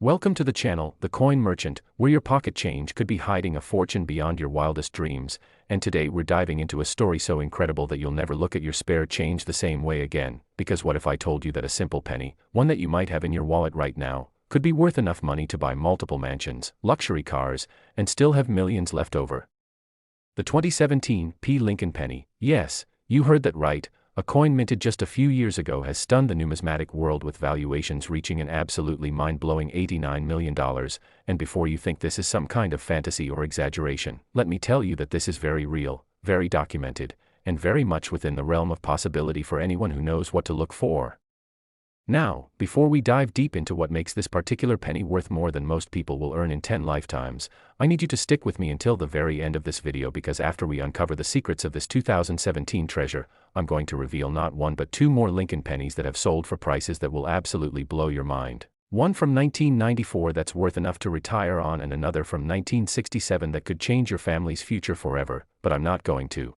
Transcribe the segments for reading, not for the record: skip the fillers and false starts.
Welcome to the channel, The Coin Merchant, where your pocket change could be hiding a fortune beyond your wildest dreams, and today we're diving into a story so incredible that you'll never look at your spare change the same way again, because what if I told you that a simple penny, one that you might have in your wallet right now, could be worth enough money to buy multiple mansions, luxury cars, and still have millions left over? The 2017 P. Lincoln penny, yes, you heard that right. A coin minted just a few years ago has stunned the numismatic world with valuations reaching an absolutely mind-blowing $89 million, and before you think this is some kind of fantasy or exaggeration, let me tell you that this is very real, very documented, and very much within the realm of possibility for anyone who knows what to look for. Now, before we dive deep into what makes this particular penny worth more than most people will earn in 10 lifetimes, I need you to stick with me until the very end of this video, because after we uncover the secrets of this 2017 treasure, I'm going to reveal not one but two more Lincoln pennies that have sold for prices that will absolutely blow your mind. One from 1994 that's worth enough to retire on, and another from 1967 that could change your family's future forever, but I'm not going to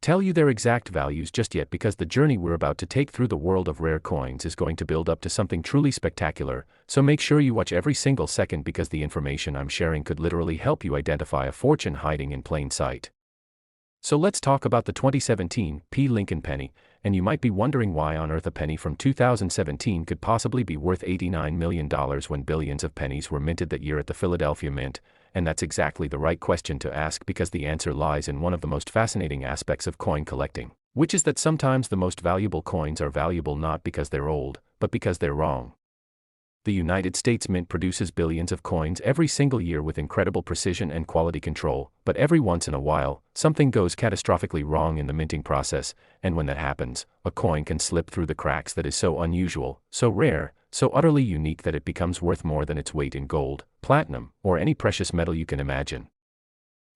tell you their exact values just yet, because the journey we're about to take through the world of rare coins is going to build up to something truly spectacular, so make sure you watch every single second, because the information I'm sharing could literally help you identify a fortune hiding in plain sight. So let's talk about the 2017 P. Lincoln penny, and you might be wondering why on earth a penny from 2017 could possibly be worth $89 million when billions of pennies were minted that year at the Philadelphia Mint, and that's exactly the right question to ask, because the answer lies in one of the most fascinating aspects of coin collecting, which is that sometimes the most valuable coins are valuable not because they're old, but because they're wrong. The United States Mint produces billions of coins every single year with incredible precision and quality control, but every once in a while, something goes catastrophically wrong in the minting process, and when that happens, a coin can slip through the cracks that is so unusual, so rare, so utterly unique that it becomes worth more than its weight in gold, platinum, or any precious metal you can imagine.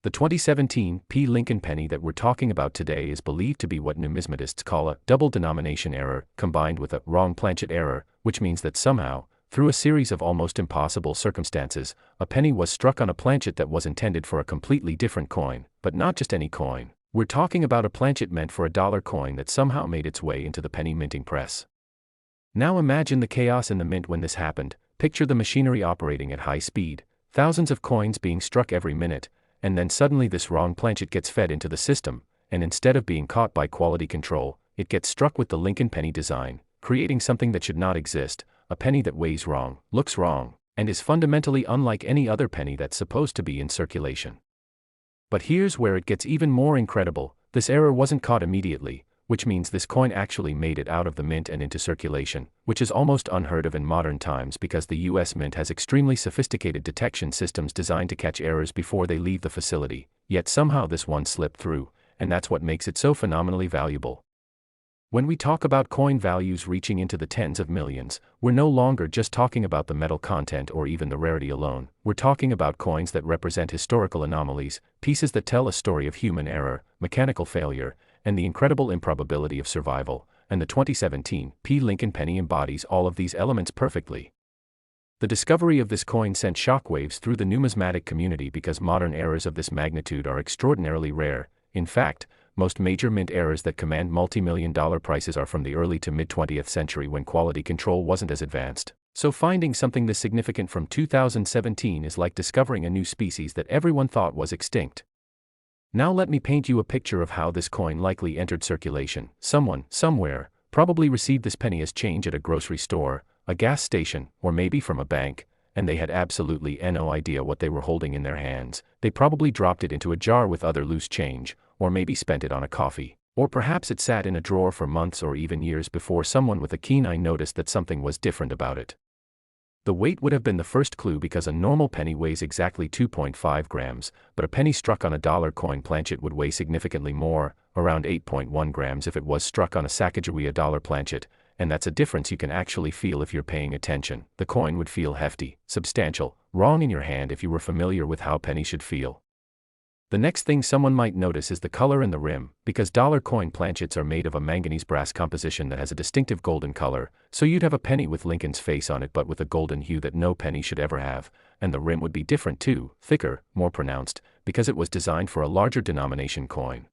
The 2017 P. Lincoln penny that we're talking about today is believed to be what numismatists call a double denomination error, combined with a wrong planchet error, which means that somehow, through a series of almost impossible circumstances, a penny was struck on a planchet that was intended for a completely different coin, but not just any coin. We're talking about a planchet meant for a dollar coin that somehow made its way into the penny minting press. Now imagine the chaos in the mint when this happened. Picture the machinery operating at high speed, thousands of coins being struck every minute, and then suddenly this wrong planchet gets fed into the system, and instead of being caught by quality control, it gets struck with the Lincoln penny design, creating something that should not exist. A penny that weighs wrong, looks wrong, and is fundamentally unlike any other penny that's supposed to be in circulation. But here's where it gets even more incredible. This error wasn't caught immediately, which means this coin actually made it out of the mint and into circulation, which is almost unheard of in modern times, because the US Mint has extremely sophisticated detection systems designed to catch errors before they leave the facility, yet somehow this one slipped through, and that's what makes it so phenomenally valuable. When we talk about coin values reaching into the tens of millions, we're no longer just talking about the metal content or even the rarity alone. We're talking about coins that represent historical anomalies, pieces that tell a story of human error, mechanical failure, and the incredible improbability of survival, and the 2017 P. Lincoln penny embodies all of these elements perfectly. The discovery of this coin sent shockwaves through the numismatic community, because modern errors of this magnitude are extraordinarily rare. In fact, most major mint errors that command multi-million-dollar prices are from the early to mid-20th century, when quality control wasn't as advanced. So finding something this significant from 2017 is like discovering a new species that everyone thought was extinct. Now let me paint you a picture of how this coin likely entered circulation. Someone, somewhere, probably received this penny as change at a grocery store, a gas station, or maybe from a bank, and they had absolutely no idea what they were holding in their hands. They probably dropped it into a jar with other loose change, or maybe spent it on a coffee, or perhaps it sat in a drawer for months or even years before someone with a keen eye noticed that something was different about it. The weight would have been the first clue, because a normal penny weighs exactly 2.5 grams, but a penny struck on a dollar coin planchet would weigh significantly more, around 8.1 grams if it was struck on a Sacagawea dollar planchet, and that's a difference you can actually feel if you're paying attention. The coin would feel hefty, substantial, wrong in your hand if you were familiar with how pennies should feel. The next thing someone might notice is the color in the rim, because dollar coin planchets are made of a manganese brass composition that has a distinctive golden color, so you'd have a penny with Lincoln's face on it but with a golden hue that no penny should ever have, and the rim would be different too, thicker, more pronounced, because it was designed for a larger denomination coin.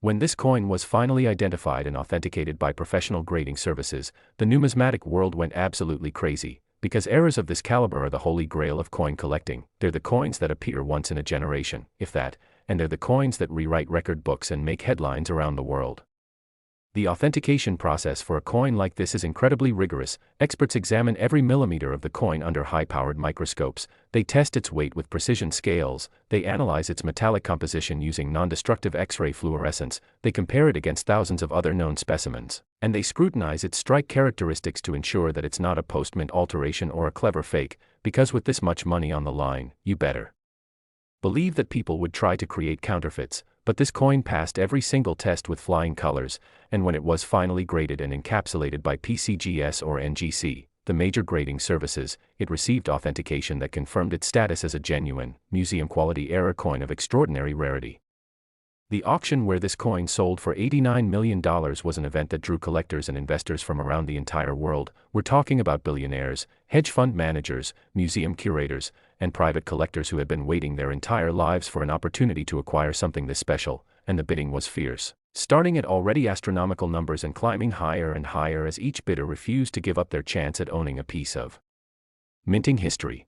When this coin was finally identified and authenticated by professional grading services, the numismatic world went absolutely crazy. because errors of this caliber are the holy grail of coin collecting. They're the coins that appear once in a generation, if that, and they're the coins that rewrite record books and make headlines around the world. The authentication process for a coin like this is incredibly rigorous. Experts examine every millimeter of the coin under high-powered microscopes. They test its weight with precision scales. They analyze its metallic composition using non-destructive X-ray fluorescence. They compare it against thousands of other known specimens. And they scrutinize its strike characteristics to ensure that it's not a post-mint alteration or a clever fake, because with this much money on the line, you better believe that people would try to create counterfeits. But this coin passed every single test with flying colors, and when it was finally graded and encapsulated by PCGS or NGC, the major grading services, it received authentication that confirmed its status as a genuine, museum-quality error coin of extraordinary rarity. The auction where this coin sold for $89 million was an event that drew collectors and investors from around the entire world. We're talking about billionaires, hedge fund managers, museum curators, and private collectors who had been waiting their entire lives for an opportunity to acquire something this special, and the bidding was fierce, starting at already astronomical numbers and climbing higher and higher as each bidder refused to give up their chance at owning a piece of minting history.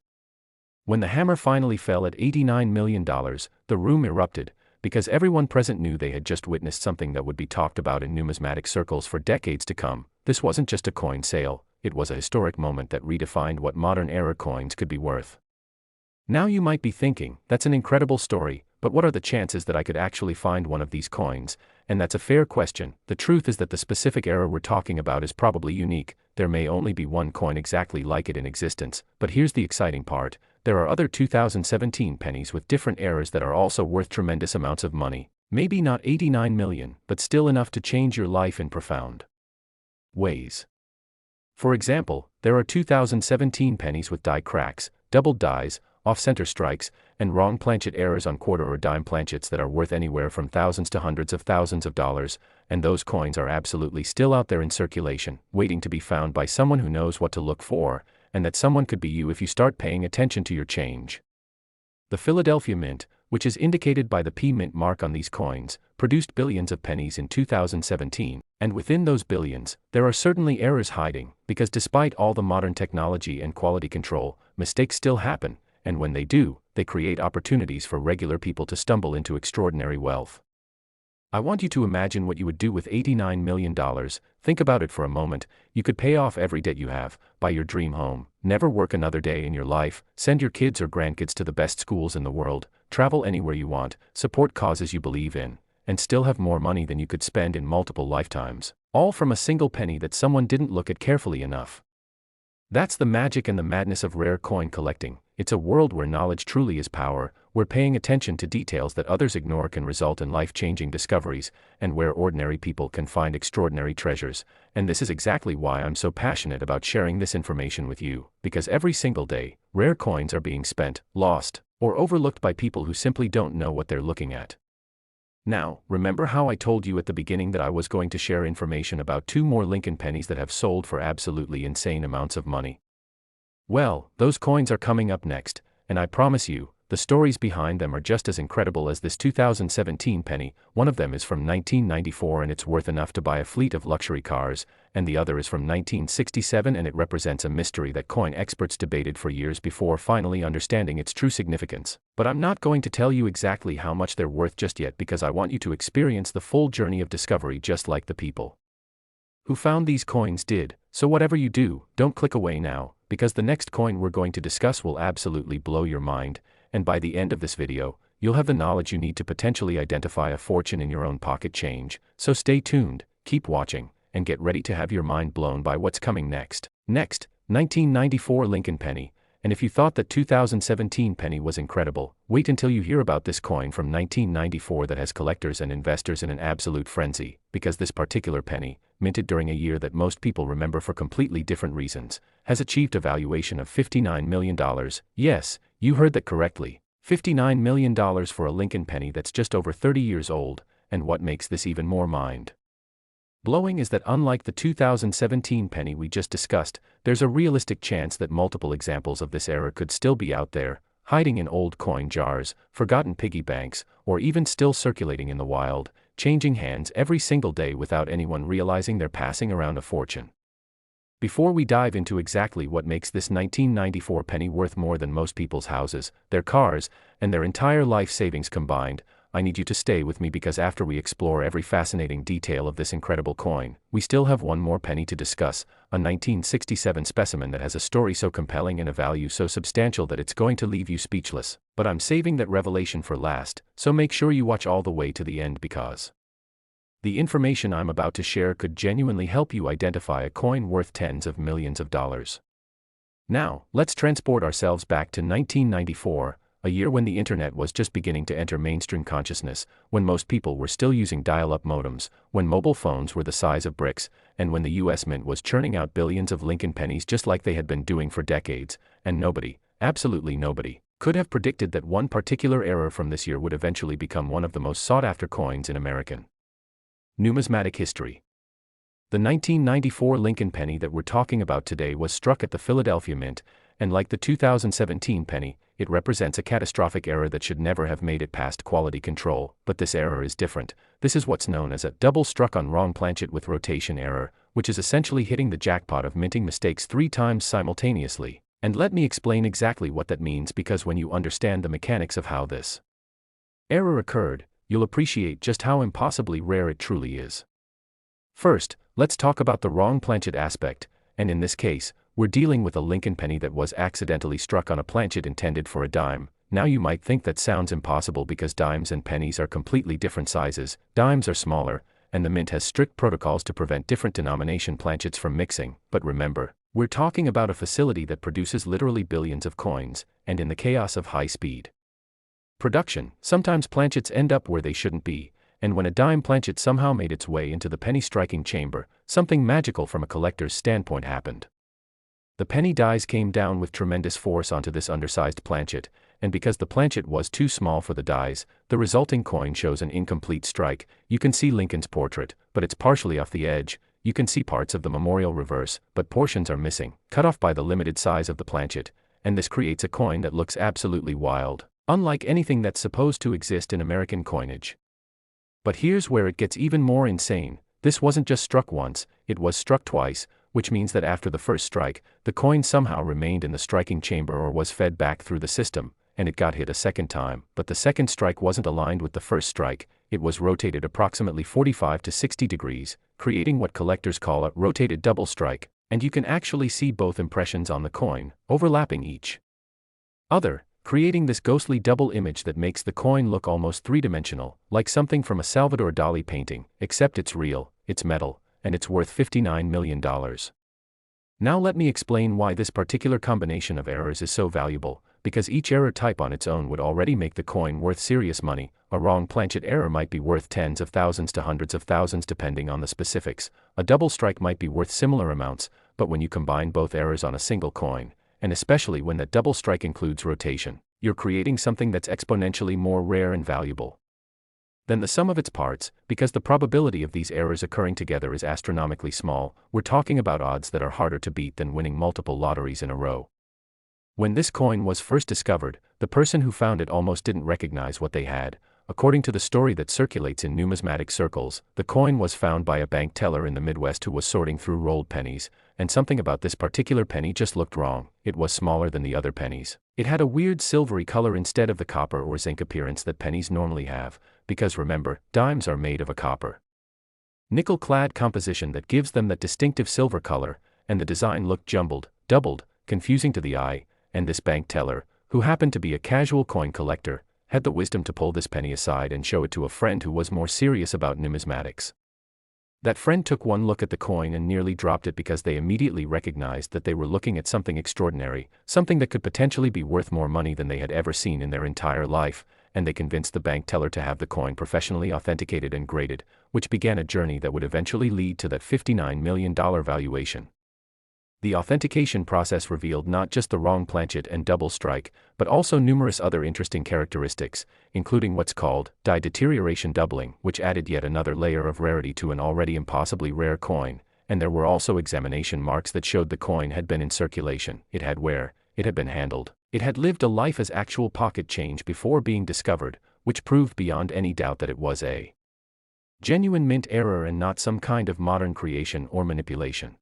When the hammer finally fell at $89 million, the room erupted, because everyone present knew they had just witnessed something that would be talked about in numismatic circles for decades to come. This wasn't just a coin sale, it was a historic moment that redefined what modern era coins could be worth. Now you might be thinking, that's an incredible story, but what are the chances that I could actually find one of these coins? And that's a fair question. The truth is that the specific era we're talking about is probably unique. There may only be one coin exactly like it in existence, but here's the exciting part. There are other 2017 pennies with different eras that are also worth tremendous amounts of money. Maybe not 89 million, but still enough to change your life in profound ways. For example, there are 2017 pennies with die cracks, doubled dies, off-center strikes, and wrong planchet errors on quarter or dime planchets that are worth anywhere from thousands to hundreds of thousands of dollars, and those coins are absolutely still out there in circulation, waiting to be found by someone who knows what to look for, and that someone could be you if you start paying attention to your change. The Philadelphia Mint, which is indicated by the P Mint mark on these coins, produced billions of pennies in 2017, and within those billions, there are certainly errors hiding, because despite all the modern technology and quality control, mistakes still happen, and when they do, they create opportunities for regular people to stumble into extraordinary wealth. I want you to imagine what you would do with $89 million. Think about it for a moment. You could pay off every debt you have, buy your dream home, never work another day in your life, send your kids or grandkids to the best schools in the world, travel anywhere you want, support causes you believe in, and still have more money than you could spend in multiple lifetimes, all from a single penny that someone didn't look at carefully enough. That's the magic and the madness of rare coin collecting. It's a world where knowledge truly is power, where paying attention to details that others ignore can result in life-changing discoveries, and where ordinary people can find extraordinary treasures. And this is exactly why I'm so passionate about sharing this information with you, because every single day, rare coins are being spent, lost, or overlooked by people who simply don't know what they're looking at. Now, remember how I told you at the beginning that I was going to share information about 2 more Lincoln pennies that have sold for absolutely insane amounts of money? Well, those coins are coming up next, and I promise you, the stories behind them are just as incredible as this 2017 penny. One of them is from 1994 and it's worth enough to buy a fleet of luxury cars, and the other is from 1967 and it represents a mystery that coin experts debated for years before finally understanding its true significance. But I'm not going to tell you exactly how much they're worth just yet because I want you to experience the full journey of discovery just like the people who found these coins did. So whatever you do, don't click away now, because the next coin we're going to discuss will absolutely blow your mind, and by the end of this video, you'll have the knowledge you need to potentially identify a fortune in your own pocket change. So stay tuned, keep watching, and get ready to have your mind blown by what's coming next. Next, 1994 Lincoln penny. And if you thought that 2017 penny was incredible, wait until you hear about this coin from 1994 that has collectors and investors in an absolute frenzy, because this particular penny, minted during a year that most people remember for completely different reasons, has achieved a valuation of $59 million. Yes, you heard that correctly. $59 million for a Lincoln penny that's just over 30 years old, and what makes this even more mind-blowing is that unlike the 2017 penny we just discussed, there's a realistic chance that multiple examples of this era could still be out there, hiding in old coin jars, forgotten piggy banks, or even still circulating in the wild, changing hands every single day without anyone realizing they're passing around a fortune. Before we dive into exactly what makes this 1994 penny worth more than most people's houses, their cars, and their entire life savings combined, I need you to stay with me because after we explore every fascinating detail of this incredible coin, we still have one more penny to discuss, a 1967 specimen that has a story so compelling and a value so substantial that it's going to leave you speechless. But I'm saving that revelation for last, so make sure you watch all the way to the end because the information I'm about to share could genuinely help you identify a coin worth tens of millions of dollars. Now, let's transport ourselves back to 1994, a year when the internet was just beginning to enter mainstream consciousness, when most people were still using dial-up modems, when mobile phones were the size of bricks, and when the US Mint was churning out billions of Lincoln pennies just like they had been doing for decades, and nobody, absolutely nobody, could have predicted that one particular error from this year would eventually become one of the most sought-after coins in American numismatic history. The 1994 Lincoln penny that we're talking about today was struck at the Philadelphia Mint, and like the 2017 penny, it represents a catastrophic error that should never have made it past quality control. But this error is different. This is what's known as a double struck on wrong planchet with rotation error, which is essentially hitting the jackpot of minting mistakes 3 times simultaneously. And let me explain exactly what that means, because when you understand the mechanics of how this error occurred, you'll appreciate just how impossibly rare it truly is. First, let's talk about the wrong planchet aspect, and in this case, we're dealing with a Lincoln penny that was accidentally struck on a planchet intended for a dime. Now you might think that sounds impossible because dimes and pennies are completely different sizes, dimes are smaller, and the Mint has strict protocols to prevent different denomination planchets from mixing. But remember, we're talking about a facility that produces literally billions of coins, and in the chaos of high-speed production, sometimes planchets end up where they shouldn't be, and when a dime planchet somehow made its way into the penny striking chamber, something magical from a collector's standpoint happened. The penny dies came down with tremendous force onto this undersized planchet, and because the planchet was too small for the dies, the resulting coin shows an incomplete strike. You can see Lincoln's portrait, but it's partially off the edge. You can see parts of the memorial reverse, but portions are missing, cut off by the limited size of the planchet, and this creates a coin that looks absolutely wild, unlike anything that's supposed to exist in American coinage. But here's where it gets even more insane. This wasn't just struck once, it was struck twice, which means that after the first strike, the coin somehow remained in the striking chamber or was fed back through the system, and it got hit a second time. But the second strike wasn't aligned with the first strike, it was rotated approximately 45 to 60 degrees, creating what collectors call a rotated double strike, and you can actually see both impressions on the coin, overlapping each other, creating this ghostly double image that makes the coin look almost three-dimensional, like something from a Salvador Dali painting, except it's real, it's metal, and it's worth $59 million. Now let me explain why this particular combination of errors is so valuable, because each error type on its own would already make the coin worth serious money. A wrong planchet error might be worth tens of thousands to hundreds of thousands depending on the specifics. A double strike might be worth similar amounts, but when you combine both errors on a single coin, and especially when that double strike includes rotation, you're creating something that's exponentially more rare and valuable than the sum of its parts. Because the probability of these errors occurring together is astronomically small, we're talking about odds that are harder to beat than winning multiple lotteries in a row. When this coin was first discovered, the person who found it almost didn't recognize what they had. According to the story that circulates in numismatic circles, the coin was found by a bank teller in the Midwest who was sorting through rolled pennies, and something about this particular penny just looked wrong. It was smaller than the other pennies. It had a weird silvery color instead of the copper or zinc appearance that pennies normally have, because remember, dimes are made of a copper nickel-clad composition that gives them that distinctive silver color, and the design looked jumbled, doubled, confusing to the eye, and this bank teller, who happened to be a casual coin collector, had the wisdom to pull this penny aside and show it to a friend who was more serious about numismatics. That friend took one look at the coin and nearly dropped it because they immediately recognized that they were looking at something extraordinary, something that could potentially be worth more money than they had ever seen in their entire life, and they convinced the bank teller to have the coin professionally authenticated and graded, which began a journey that would eventually lead to that $59 million valuation. The authentication process revealed not just the wrong planchet and double strike, but also numerous other interesting characteristics, including what's called die deterioration doubling, which added yet another layer of rarity to an already impossibly rare coin, and there were also examination marks that showed the coin had been in circulation, it had wear, it had been handled, it had lived a life as actual pocket change before being discovered, which proved beyond any doubt that it was a genuine mint error and not some kind of modern creation or manipulation.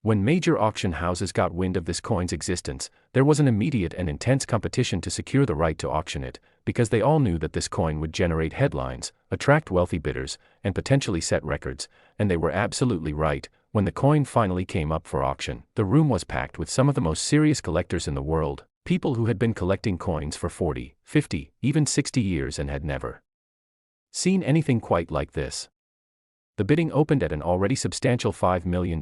When major auction houses got wind of this coin's existence, there was an immediate and intense competition to secure the right to auction it, because they all knew that this coin would generate headlines, attract wealthy bidders, and potentially set records, and they were absolutely right. When the coin finally came up for auction, the room was packed with some of the most serious collectors in the world, people who had been collecting coins for 40, 50, even 60 years and had never seen anything quite like this. The bidding opened at an already substantial $5 million,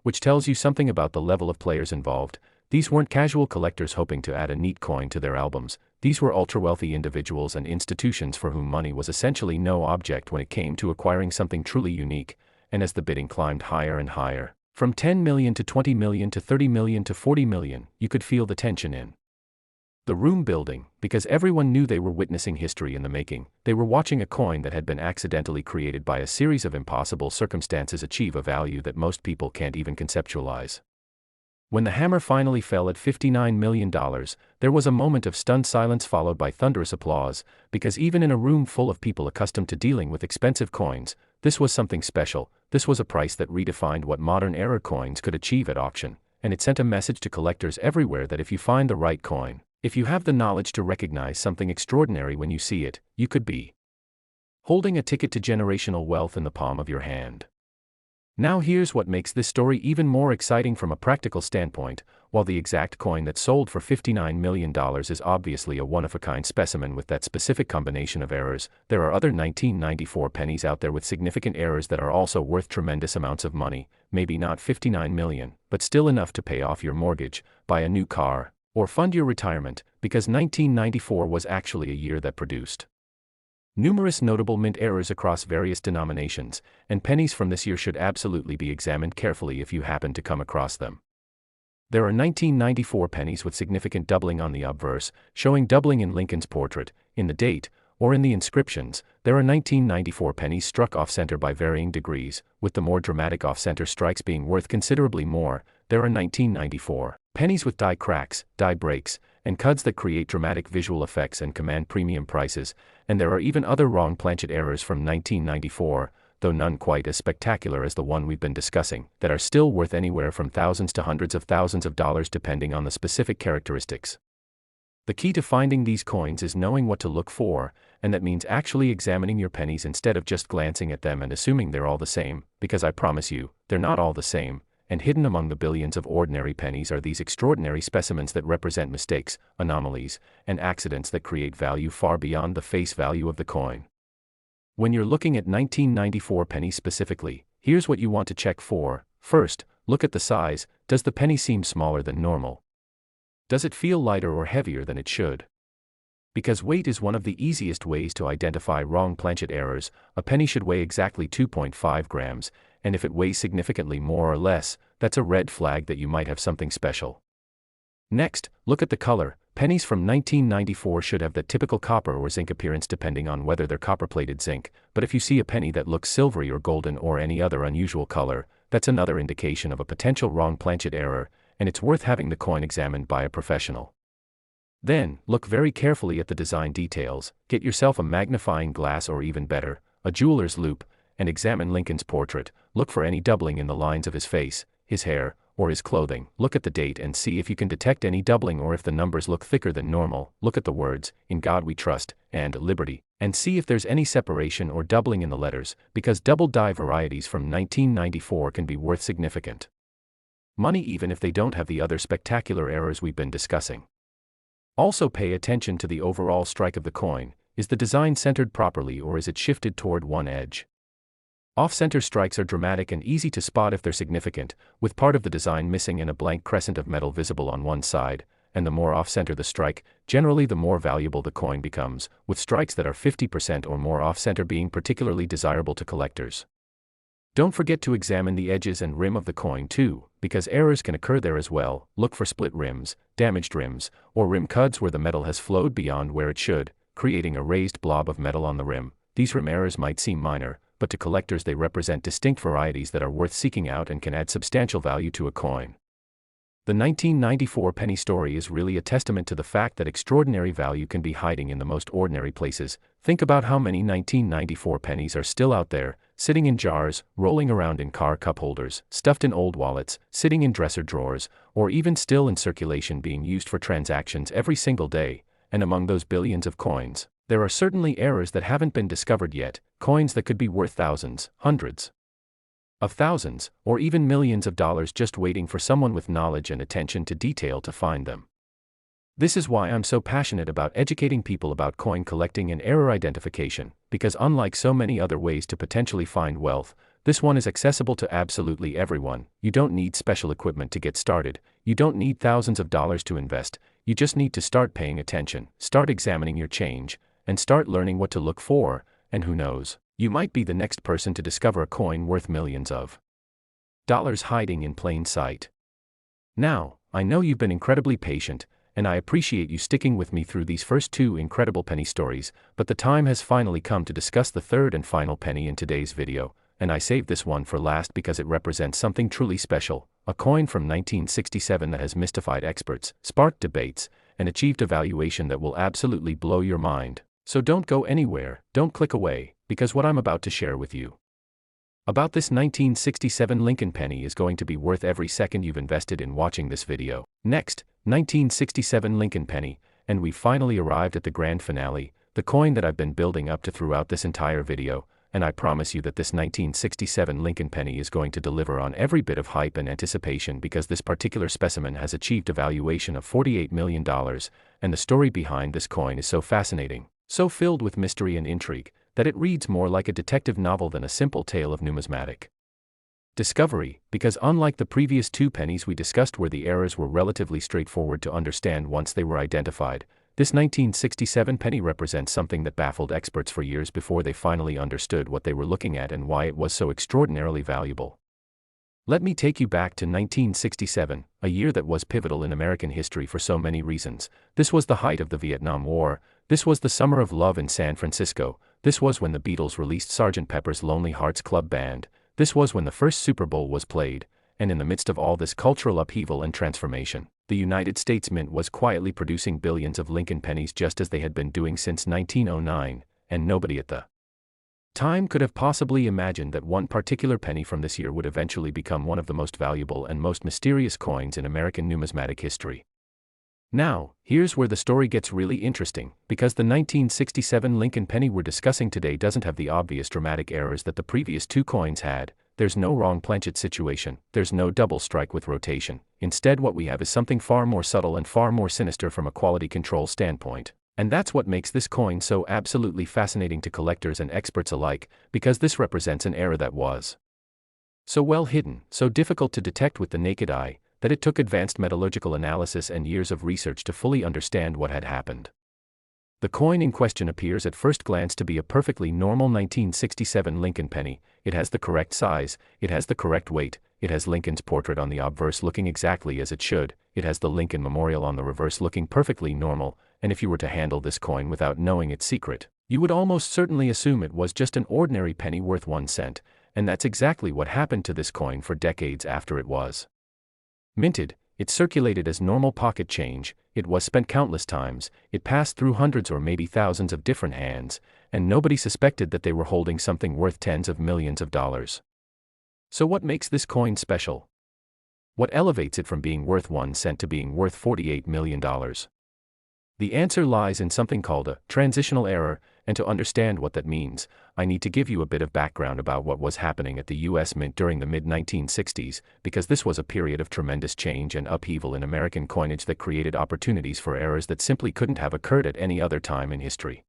which tells you something about the level of players involved. These weren't casual collectors hoping to add a neat coin to their albums. These were ultra-wealthy individuals and institutions for whom money was essentially no object when it came to acquiring something truly unique. And as the bidding climbed higher and higher, from 10 million to 20 million to 30 million to 40 million, you could feel the tension in the room building, because everyone knew they were witnessing history in the making. They were watching a coin that had been accidentally created by a series of impossible circumstances achieve a value that most people can't even conceptualize. When the hammer finally fell at $59 million, there was a moment of stunned silence followed by thunderous applause, because even in a room full of people accustomed to dealing with expensive coins, this was something special. This was a price that redefined what modern-era coins could achieve at auction, and it sent a message to collectors everywhere that if you find the right coin, if you have the knowledge to recognize something extraordinary when you see it, you could be holding a ticket to generational wealth in the palm of your hand. Now here's what makes this story even more exciting from a practical standpoint. While the exact coin that sold for $59 million is obviously a one-of-a-kind specimen with that specific combination of errors, there are other 1994 pennies out there with significant errors that are also worth tremendous amounts of money, maybe not $59 million, but still enough to pay off your mortgage, buy a new car, or fund your retirement, because 1994 was actually a year that produced numerous notable mint errors across various denominations, and pennies from this year should absolutely be examined carefully if you happen to come across them. There are 1994 pennies with significant doubling on the obverse, showing doubling in Lincoln's portrait, in the date, or in the inscriptions. There are 1994 pennies struck off-center by varying degrees, with the more dramatic off-center strikes being worth considerably more. There are 1994 pennies with die cracks, die breaks, and cuts that create dramatic visual effects and command premium prices, and there are even other wrong planchet errors from 1994, though none quite as spectacular as the one we've been discussing, that are still worth anywhere from thousands to hundreds of thousands of dollars depending on the specific characteristics. The key to finding these coins is knowing what to look for, and that means actually examining your pennies instead of just glancing at them and assuming they're all the same, because I promise you, they're not all the same, and hidden among the billions of ordinary pennies are these extraordinary specimens that represent mistakes, anomalies, and accidents that create value far beyond the face value of the coin. When you're looking at 1994 pennies specifically, here's what you want to check for. First, look at the size. Does the penny seem smaller than normal? Does it feel lighter or heavier than it should? Because weight is one of the easiest ways to identify wrong planchet errors. A penny should weigh exactly 2.5 grams, and if it weighs significantly more or less, that's a red flag that you might have something special. Next, look at the color. Pennies from 1994 should have that typical copper or zinc appearance depending on whether they're copper-plated zinc, but if you see a penny that looks silvery or golden or any other unusual color, that's another indication of a potential wrong planchet error, and it's worth having the coin examined by a professional. Then, look very carefully at the design details. Get yourself a magnifying glass or even better, a jeweler's loupe, and examine Lincoln's portrait. Look for any doubling in the lines of his face, his hair, or his clothing. Look at the date and see if you can detect any doubling or if the numbers look thicker than normal. Look at the words, "In God We Trust," and "Liberty," and see if there's any separation or doubling in the letters, because double die varieties from 1994 can be worth significant money even if they don't have the other spectacular errors we've been discussing. Also pay attention to the overall strike of the coin. Is the design centered properly or is it shifted toward one edge? Off-center strikes are dramatic and easy to spot if they're significant, with part of the design missing and a blank crescent of metal visible on one side, and the more off-center the strike, generally the more valuable the coin becomes, with strikes that are 50% or more off-center being particularly desirable to collectors. Don't forget to examine the edges and rim of the coin too, because errors can occur there as well. Look for split rims, damaged rims, or rim cuts where the metal has flowed beyond where it should, creating a raised blob of metal on the rim. These rim errors might seem minor, but to collectors they represent distinct varieties that are worth seeking out and can add substantial value to a coin. The 1994 penny story is really a testament to the fact that extraordinary value can be hiding in the most ordinary places. Think about how many 1994 pennies are still out there, sitting in jars, rolling around in car cup holders, stuffed in old wallets, sitting in dresser drawers, or even still in circulation being used for transactions every single day. And among those billions of coins, there are certainly errors that haven't been discovered yet, coins that could be worth thousands, hundreds of thousands, or even millions of dollars just waiting for someone with knowledge and attention to detail to find them. This is why I'm so passionate about educating people about coin collecting and error identification, because unlike so many other ways to potentially find wealth, this one is accessible to absolutely everyone. You don't need special equipment to get started, you don't need thousands of dollars to invest, you just need to start paying attention, start examining your change, and start learning what to look for, and who knows, you might be the next person to discover a coin worth millions of dollars hiding in plain sight. Now, I know you've been incredibly patient, and I appreciate you sticking with me through these first two incredible penny stories, but the time has finally come to discuss the third and final penny in today's video, and I saved this one for last because it represents something truly special, a coin from 1967 that has mystified experts, sparked debates, and achieved a valuation that will absolutely blow your mind. So don't go anywhere, don't click away, because what I'm about to share with you about this 1967 Lincoln penny is going to be worth every second you've invested in watching this video. Next, 1967 Lincoln penny, and we've finally arrived at the grand finale, the coin that I've been building up to throughout this entire video, and I promise you that this 1967 Lincoln penny is going to deliver on every bit of hype and anticipation because this particular specimen has achieved a valuation of $48 million, and the story behind this coin is so fascinating, so filled with mystery and intrigue, that it reads more like a detective novel than a simple tale of numismatic discovery, because unlike the previous two pennies we discussed where the errors were relatively straightforward to understand once they were identified, this 1967 penny represents something that baffled experts for years before they finally understood what they were looking at and why it was so extraordinarily valuable. Let me take you back to 1967, a year that was pivotal in American history for so many reasons. This was the height of the Vietnam War, this was the summer of love in San Francisco, this was when the Beatles released Sgt. Pepper's Lonely Hearts Club Band, this was when the first Super Bowl was played, and in the midst of all this cultural upheaval and transformation, the United States Mint was quietly producing billions of Lincoln pennies just as they had been doing since 1909, and nobody at the time could have possibly imagined that one particular penny from this year would eventually become one of the most valuable and most mysterious coins in American numismatic history. Now, here's where the story gets really interesting, because the 1967 Lincoln penny we're discussing today doesn't have the obvious dramatic errors that the previous two coins had. There's no wrong planchet situation, there's no double strike with rotation. Instead, what we have is something far more subtle and far more sinister from a quality control standpoint. And that's what makes this coin so absolutely fascinating to collectors and experts alike, because this represents an error that was so well hidden, so difficult to detect with the naked eye, that it took advanced metallurgical analysis and years of research to fully understand what had happened. The coin in question appears at first glance to be a perfectly normal 1967 Lincoln penny. It has the correct size, it has the correct weight, it has Lincoln's portrait on the obverse looking exactly as it should, it has the Lincoln Memorial on the reverse looking perfectly normal, and if you were to handle this coin without knowing its secret, you would almost certainly assume it was just an ordinary penny worth 1 cent, and that's exactly what happened to this coin for decades after it was minted. It circulated as normal pocket change, it was spent countless times, it passed through hundreds or maybe thousands of different hands, and nobody suspected that they were holding something worth tens of millions of dollars. So what makes this coin special? What elevates it from being worth 1 cent to being worth $48 million? The answer lies in something called a transitional error, and to understand what that means, I need to give you a bit of background about what was happening at the US Mint during the mid-1960s, because this was a period of tremendous change and upheaval in American coinage that created opportunities for errors that simply couldn't have occurred at any other time in history.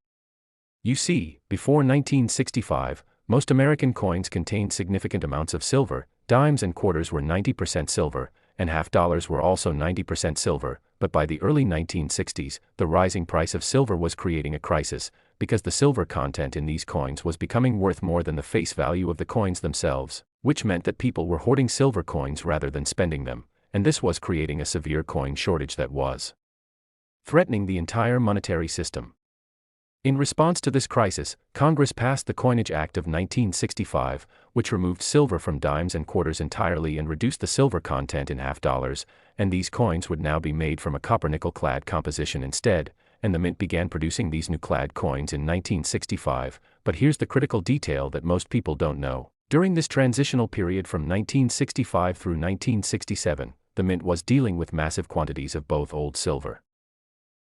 You see, before 1965, most American coins contained significant amounts of silver, dimes and quarters were 90% silver, and half dollars were also 90% silver, but by the early 1960s, the rising price of silver was creating a crisis, because the silver content in these coins was becoming worth more than the face value of the coins themselves, which meant that people were hoarding silver coins rather than spending them, and this was creating a severe coin shortage that was threatening the entire monetary system. In response to this crisis, Congress passed the Coinage Act of 1965, which removed silver from dimes and quarters entirely and reduced the silver content in half dollars, and these coins would now be made from a copper-nickel clad composition instead, and the mint began producing these new clad coins in 1965. But here's the critical detail that most people don't know. During this transitional period from 1965 through 1967, the mint was dealing with massive quantities of both old silver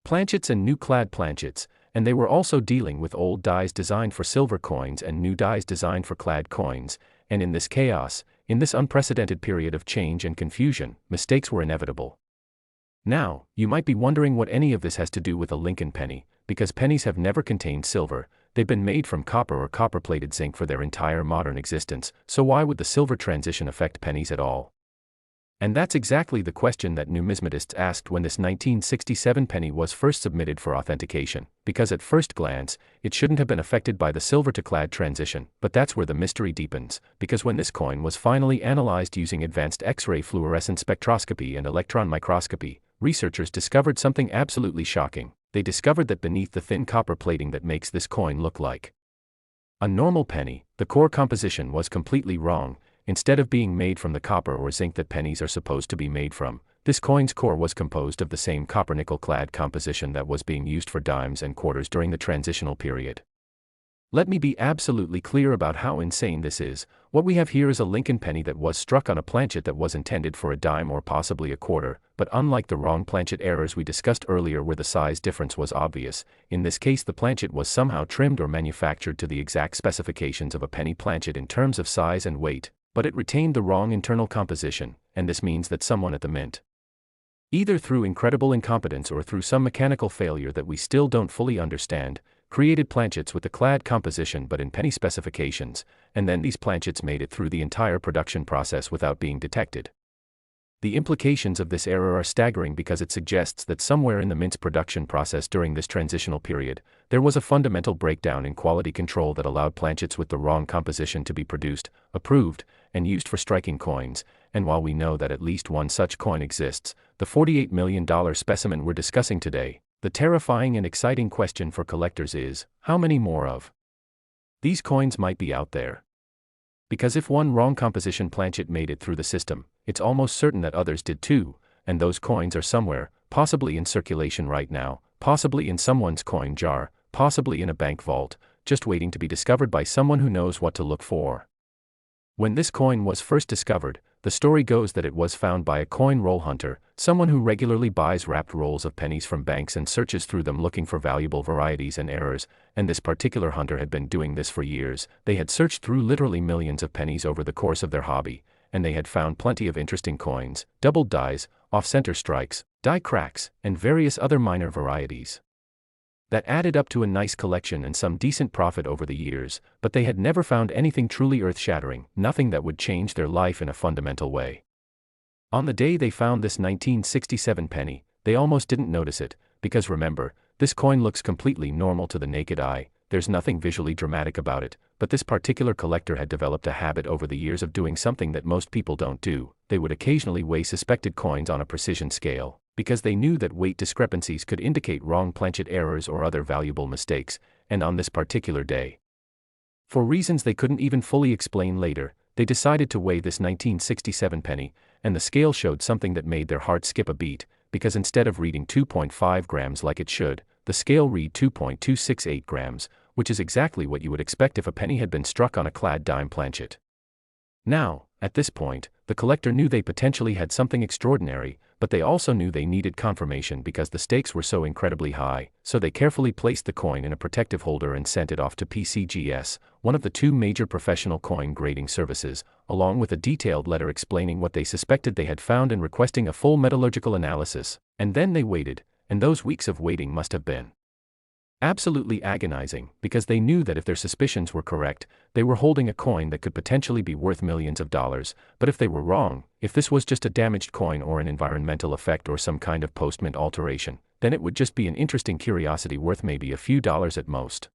planchets and new clad planchets, and they were also dealing with old dies designed for silver coins and new dies designed for clad coins, and in this chaos, in this unprecedented period of change and confusion, mistakes were inevitable. Now, you might be wondering what any of this has to do with a Lincoln penny, because pennies have never contained silver. They've been made from copper or copper-plated zinc for their entire modern existence, so why would the silver transition affect pennies at all? And that's exactly the question that numismatists asked when this 1967 penny was first submitted for authentication, because at first glance, it shouldn't have been affected by the silver-to-clad transition, but that's where the mystery deepens, because when this coin was finally analyzed using advanced X-ray fluorescent spectroscopy and electron microscopy, researchers discovered something absolutely shocking. They discovered that beneath the thin copper plating that makes this coin look like a normal penny, the core composition was completely wrong. Instead of being made from the copper or zinc that pennies are supposed to be made from, this coin's core was composed of the same copper-nickel clad composition that was being used for dimes and quarters during the transitional period. Let me be absolutely clear about how insane this is. What we have here is a Lincoln penny that was struck on a planchet that was intended for a dime or possibly a quarter, but unlike the wrong planchet errors we discussed earlier where the size difference was obvious, in this case the planchet was somehow trimmed or manufactured to the exact specifications of a penny planchet in terms of size and weight, but it retained the wrong internal composition, and this means that someone at the mint, either through incredible incompetence or through some mechanical failure that we still don't fully understand, created planchets with the clad composition but in penny specifications, and then these planchets made it through the entire production process without being detected. The implications of this error are staggering because it suggests that somewhere in the mint's production process during this transitional period, there was a fundamental breakdown in quality control that allowed planchets with the wrong composition to be produced, approved, and used for striking coins, and while we know that at least one such coin exists, the $48 million specimen we're discussing today, the terrifying and exciting question for collectors is, how many more of these coins might be out there? Because if one wrong composition planchet made it through the system, it's almost certain that others did too, and those coins are somewhere, possibly in circulation right now, possibly in someone's coin jar, possibly in a bank vault, just waiting to be discovered by someone who knows what to look for. When this coin was first discovered, the story goes that it was found by a coin roll hunter, someone who regularly buys wrapped rolls of pennies from banks and searches through them looking for valuable varieties and errors, and this particular hunter had been doing this for years. They had searched through literally millions of pennies over the course of their hobby, and they had found plenty of interesting coins, doubled dies, off-center strikes, die cracks, and various other minor varieties that added up to a nice collection and some decent profit over the years, but they had never found anything truly earth-shattering, nothing that would change their life in a fundamental way. On the day they found this 1967 penny, they almost didn't notice it, because remember, this coin looks completely normal to the naked eye, there's nothing visually dramatic about it, but this particular collector had developed a habit over the years of doing something that most people don't do. They would occasionally weigh suspected coins on a precision scale, because they knew that weight discrepancies could indicate wrong planchet errors or other valuable mistakes, and on this particular day, for reasons they couldn't even fully explain later, they decided to weigh this 1967 penny, and the scale showed something that made their heart skip a beat, because instead of reading 2.5 grams like it should, the scale read 2.268 grams, which is exactly what you would expect if a penny had been struck on a clad dime planchet. Now, at this point, the collector knew they potentially had something extraordinary, but they also knew they needed confirmation because the stakes were so incredibly high, so they carefully placed the coin in a protective holder and sent it off to PCGS, one of the two major professional coin grading services, along with a detailed letter explaining what they suspected they had found and requesting a full metallurgical analysis, and then they waited, and those weeks of waiting must have been absolutely agonizing, because they knew that if their suspicions were correct, they were holding a coin that could potentially be worth millions of dollars, but if they were wrong, if this was just a damaged coin or an environmental effect or some kind of post-mint alteration, then it would just be an interesting curiosity worth maybe a few dollars at most.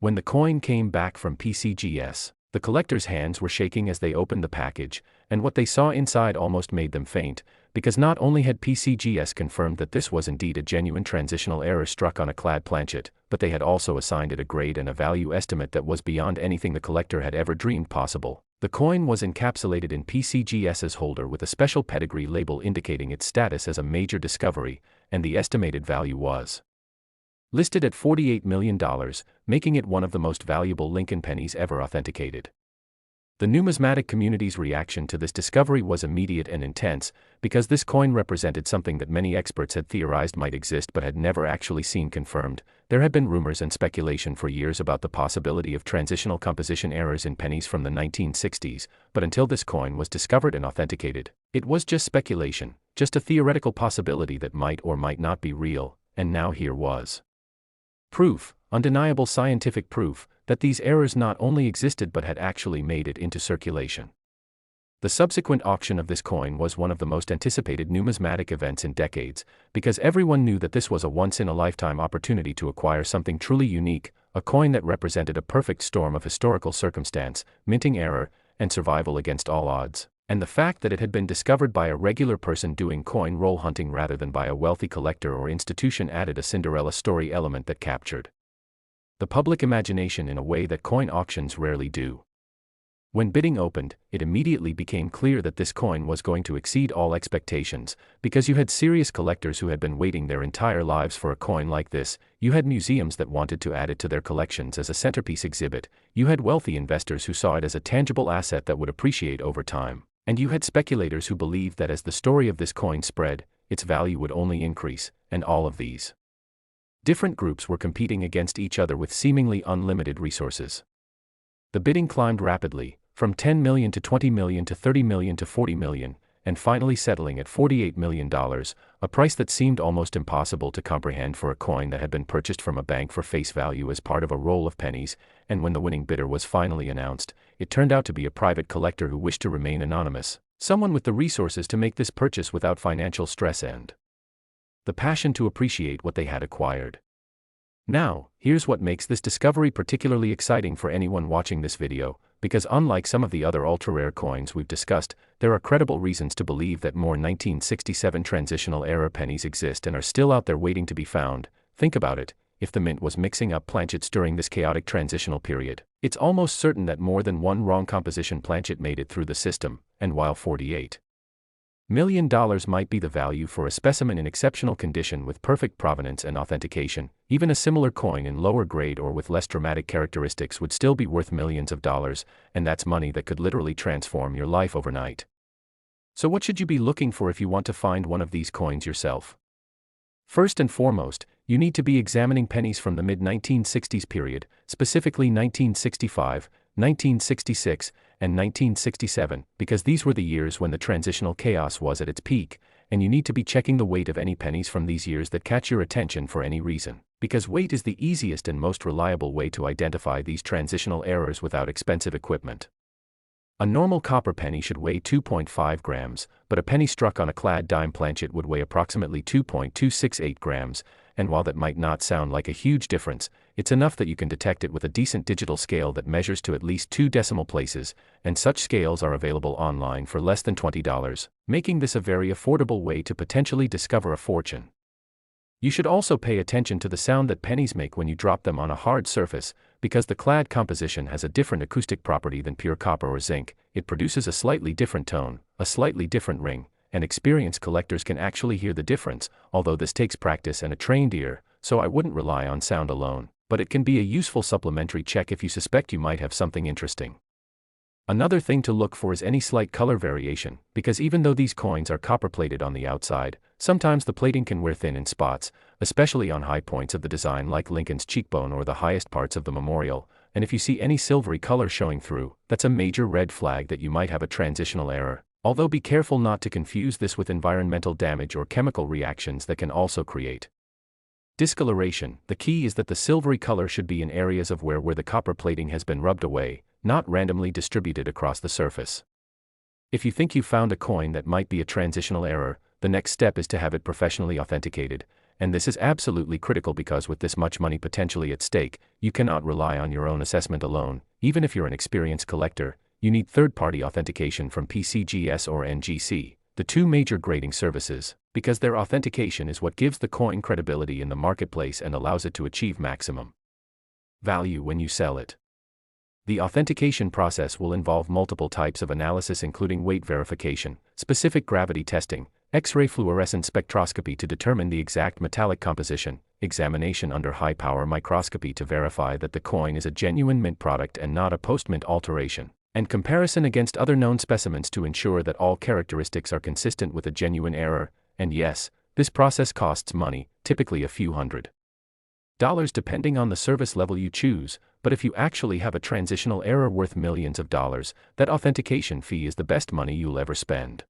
When the coin came back from PCGS, the collectors' hands were shaking as they opened the package, and what they saw inside almost made them faint, because not only had PCGS confirmed that this was indeed a genuine transitional error struck on a clad planchet, but they had also assigned it a grade and a value estimate that was beyond anything the collector had ever dreamed possible. The coin was encapsulated in PCGS's holder with a special pedigree label indicating its status as a major discovery, and the estimated value was listed at $48 million, making it one of the most valuable Lincoln pennies ever authenticated. The numismatic community's reaction to this discovery was immediate and intense, because this coin represented something that many experts had theorized might exist but had never actually seen confirmed. There had been rumors and speculation for years about the possibility of transitional composition errors in pennies from the 1960s, but until this coin was discovered and authenticated, it was just speculation, just a theoretical possibility that might or might not be real, and now here was proof, undeniable scientific proof, that these errors not only existed but had actually made it into circulation. The subsequent auction of this coin was one of the most anticipated numismatic events in decades, because everyone knew that this was a once-in-a-lifetime opportunity to acquire something truly unique, a coin that represented a perfect storm of historical circumstance, minting error, and survival against all odds. And the fact that it had been discovered by a regular person doing coin roll hunting rather than by a wealthy collector or institution added a Cinderella story element that captured the public imagination in a way that coin auctions rarely do. When bidding opened, it immediately became clear that this coin was going to exceed all expectations, because you had serious collectors who had been waiting their entire lives for a coin like this, you had museums that wanted to add it to their collections as a centerpiece exhibit, you had wealthy investors who saw it as a tangible asset that would appreciate over time, and you had speculators who believed that as the story of this coin spread, its value would only increase, and all of these different groups were competing against each other with seemingly unlimited resources. The bidding climbed rapidly, from $10 million to $20 million to $30 million to $40 million, and finally settling at $48 million, a price that seemed almost impossible to comprehend for a coin that had been purchased from a bank for face value as part of a roll of pennies. And when the winning bidder was finally announced, it turned out to be a private collector who wished to remain anonymous, someone with the resources to make this purchase without financial stress and the passion to appreciate what they had acquired. Now, here's what makes this discovery particularly exciting for anyone watching this video, because unlike some of the other ultra-rare coins we've discussed, there are credible reasons to believe that more 1967 transitional era pennies exist and are still out there waiting to be found. Think about it, if the mint was mixing up planchets during this chaotic transitional period, it's almost certain that more than one wrong composition planchet made it through the system, and while $48 million might be the value for a specimen in exceptional condition with perfect provenance and authentication, even a similar coin in lower grade or with less dramatic characteristics would still be worth millions of dollars, and that's money that could literally transform your life overnight. So what should you be looking for if you want to find one of these coins yourself? First and foremost, you need to be examining pennies from the mid-1960s period, specifically 1965, 1966, and 1967, because these were the years when the transitional chaos was at its peak, and you need to be checking the weight of any pennies from these years that catch your attention for any reason, because weight is the easiest and most reliable way to identify these transitional errors without expensive equipment. A normal copper penny should weigh 2.5 grams, but a penny struck on a clad dime planchet would weigh approximately 2.268 grams, and while that might not sound like a huge difference, it's enough that you can detect it with a decent digital scale that measures to at least 2 decimal places, and such scales are available online for less than $20, making this a very affordable way to potentially discover a fortune. You should also pay attention to the sound that pennies make when you drop them on a hard surface, because the clad composition has a different acoustic property than pure copper or zinc. It produces a slightly different tone, a slightly different ring, and experienced collectors can actually hear the difference, although this takes practice and a trained ear, so I wouldn't rely on sound alone, but it can be a useful supplementary check if you suspect you might have something interesting. Another thing to look for is any slight color variation, because even though these coins are copper-plated on the outside, sometimes the plating can wear thin in spots, especially on high points of the design like Lincoln's cheekbone or the highest parts of the memorial, and if you see any silvery color showing through, that's a major red flag that you might have a transitional error, although be careful not to confuse this with environmental damage or chemical reactions that can also create discoloration. The key is that the silvery color should be in areas of where the copper plating has been rubbed away, not randomly distributed across the surface. If you think you found a coin that might be a transitional error, the next step is to have it professionally authenticated, and this is absolutely critical because with this much money potentially at stake, you cannot rely on your own assessment alone. Even if you're an experienced collector, you need third-party authentication from PCGS or NGC. the two major grading services, because their authentication is what gives the coin credibility in the marketplace and allows it to achieve maximum value when you sell it. The authentication process will involve multiple types of analysis including weight verification, specific gravity testing, X-ray fluorescence spectroscopy to determine the exact metallic composition, examination under high-power microscopy to verify that the coin is a genuine mint product and not a post-mint alteration, and comparison against other known specimens to ensure that all characteristics are consistent with a genuine error, and yes, this process costs money, typically a few $100 depending on the service level you choose, but if you actually have a transitional error worth millions of dollars, that authentication fee is the best money you'll ever spend.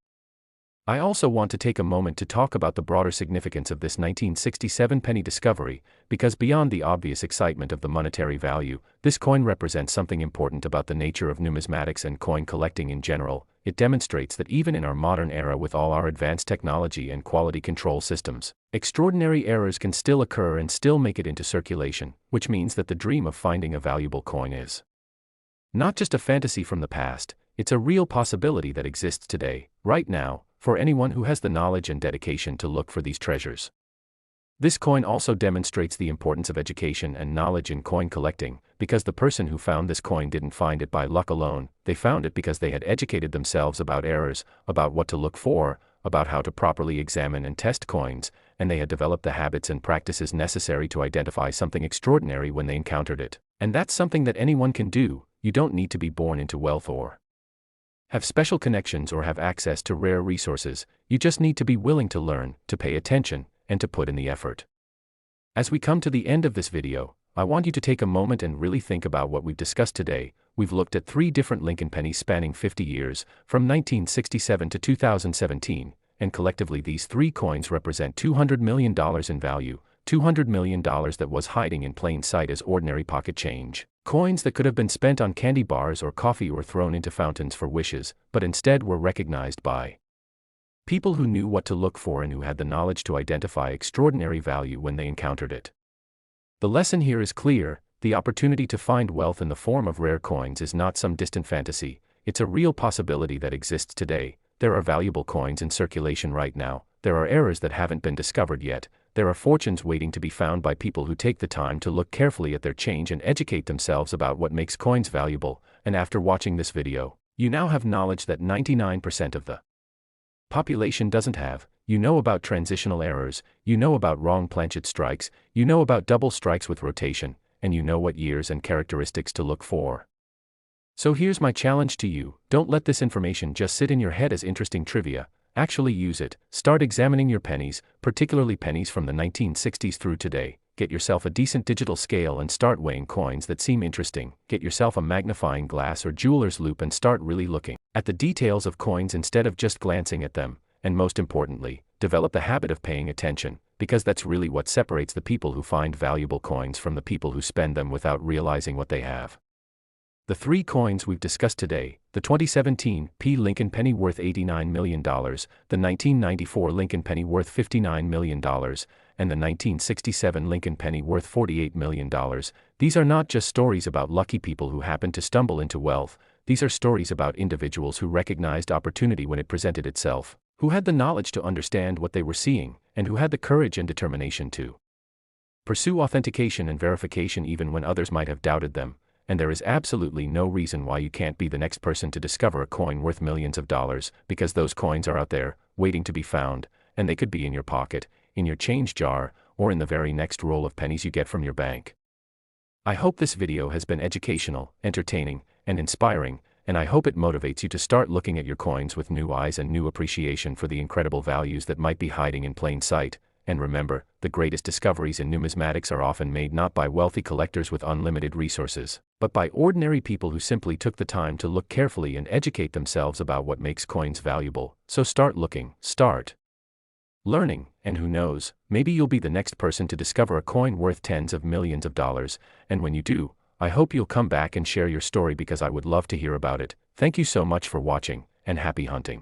I also want to take a moment to talk about the broader significance of this 1967 penny discovery, because beyond the obvious excitement of the monetary value, this coin represents something important about the nature of numismatics and coin collecting in general. It demonstrates that even in our modern era with all our advanced technology and quality control systems, extraordinary errors can still occur and still make it into circulation, which means that the dream of finding a valuable coin is not just a fantasy from the past, it's a real possibility that exists today, right now, for anyone who has the knowledge and dedication to look for these treasures. This coin also demonstrates the importance of education and knowledge in coin collecting, because the person who found this coin didn't find it by luck alone, they found it because they had educated themselves about errors, about what to look for, about how to properly examine and test coins, and they had developed the habits and practices necessary to identify something extraordinary when they encountered it. And that's something that anyone can do. You don't need to be born into wealth or have special connections or have access to rare resources. You just need to be willing to learn, to pay attention, and to put in the effort. As we come to the end of this video, I want you to take a moment and really think about what we've discussed today. We've looked at 3 different Lincoln pennies spanning 50 years, from 1967 to 2017, and collectively these 3 coins represent $200 million in value, $200 million that was hiding in plain sight as ordinary pocket change. Coins that could have been spent on candy bars or coffee or thrown into fountains for wishes, but instead were recognized by people who knew what to look for and who had the knowledge to identify extraordinary value when they encountered it. The lesson here is clear: the opportunity to find wealth in the form of rare coins is not some distant fantasy, it's a real possibility that exists today. There are valuable coins in circulation right now, there are errors that haven't been discovered yet, there are fortunes waiting to be found by people who take the time to look carefully at their change and educate themselves about what makes coins valuable, and after watching this video, you now have knowledge that 99% of the population doesn't have. You know about transitional errors, you know about wrong planchet strikes, you know about double strikes with rotation, and you know what years and characteristics to look for. So here's my challenge to you: don't let this information just sit in your head as interesting trivia. Actually use it. Start examining your pennies, particularly pennies from the 1960s through today. Get yourself a decent digital scale and start weighing coins that seem interesting. Get yourself a magnifying glass or jeweler's loupe and start really looking at the details of coins instead of just glancing at them. And most importantly, develop the habit of paying attention, because that's really what separates the people who find valuable coins from the people who spend them without realizing what they have. The 3 coins we've discussed today: the 2017 P. Lincoln penny worth $89 million, the 1994 Lincoln penny worth $59 million, and the 1967 Lincoln penny worth $48 million. These are not just stories about lucky people who happened to stumble into wealth, these are stories about individuals who recognized opportunity when it presented itself, who had the knowledge to understand what they were seeing, and who had the courage and determination to pursue authentication and verification even when others might have doubted them. And there is absolutely no reason why you can't be the next person to discover a coin worth millions of dollars, because those coins are out there, waiting to be found, and they could be in your pocket, in your change jar, or in the very next roll of pennies you get from your bank. I hope this video has been educational, entertaining, and inspiring, and I hope it motivates you to start looking at your coins with new eyes and new appreciation for the incredible values that might be hiding in plain sight. And remember, the greatest discoveries in numismatics are often made not by wealthy collectors with unlimited resources, but by ordinary people who simply took the time to look carefully and educate themselves about what makes coins valuable. So start looking, start learning, and who knows, maybe you'll be the next person to discover a coin worth tens of millions of dollars. And when you do, I hope you'll come back and share your story, because I would love to hear about it. Thank you so much for watching, and happy hunting.